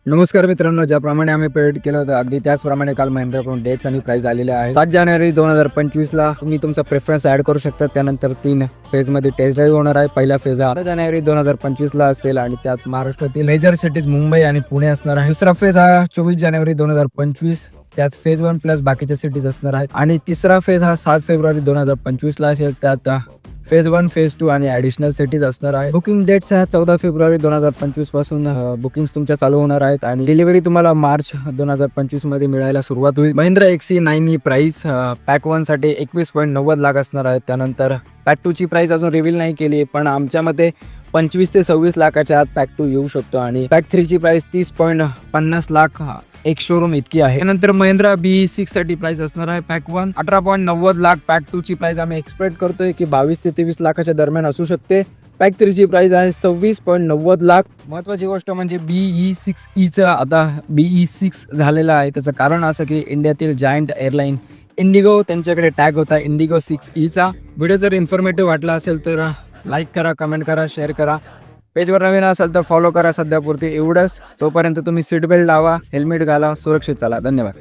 नमस्कार मित्रांनो, ज्याप्रमाणे आम्ही प्रेडिक्ट केलं होतं अगदी त्याचप्रमाणे काल महिंद्राकडून डेट्स आणि प्राइस आलेले आहे. 7 जानेवारी 2025 ला तुम्ही तुमचा प्रेफरन्स ऍड करू शकता. त्यानंतर 3 फेज मध्ये टेस्ट ड्राईव्ह होणार आहे. पहिला फेज हा 8 जानेवारी 2025 ला असेल आणि त्यात महाराष्ट्रातील मेजर सिटीज मुंबई आणि पुणे असणार आहे. दुसरा फेज हा 24 जानेवारी 2025, त्यात फेज 1 प्लस बाकीच्या सिटीज असणार आहेत. आणि तिसरा फेज हा 7 फेब्रुवारी 2025 ला असेल. त्यात फेज 1, फेज 2 आणि ऍडिशनल सिटीज असणार आहे. बुकिंग डेट्स ह्या 14 फेब्रुवारी 2025 पासून बुकिंग्स तुमच्या चालू होणार आहेत आणि डिलिव्हरी तुम्हाला मार्च 2025 मध्ये मिळायला सुरुवात होईल. महिंद्रा XC9 ही प्राइस पॅक 1 साठी 21.90 लाख असणार आहे. त्यानंतर पॅक 2 ची प्राइस अजून रिव्हील नाही केली, पण आमच्या मते 25 ते 26 लाखाच्या आत पॅक 2 येऊ शकतो आणि पॅक 3 ची प्राइस 30.50 लाख एक शोरूम इतकी आहे. त्यानंतर महिंद्रा BE6 साठी प्राइस असणार आहे पॅक 1 18.90 लाख. पॅक 2 ची प्राइस आम्ही एक्सपेक्ट करतोय की 22 ते 23 लाखाच्या दरम्यान असू शकते. पॅक 3 ची प्राइस आहे 26.90 लाख. महत्वाची गोष्ट म्हणजे BE6E आता BE6 झालेला आहे. त्याचं कारण असं की इंडियातील जायंट एअरलाईन इंडिगो त्यांच्याकडे टॅग होता इंडिगो 6E. व्हिडिओ जर इन्फॉर्मेटिव्ह वाटला असेल तर लाईक करा, कमेंट करा, शेअर करा. पेजवर नवीन असाल तर फॉलो करा. सध्यापुरती एवढंच. तोपर्यंत तुम्ही सीट बेल्ट लावा, हेल्मेट घाला, सुरक्षित चाला. धन्यवाद.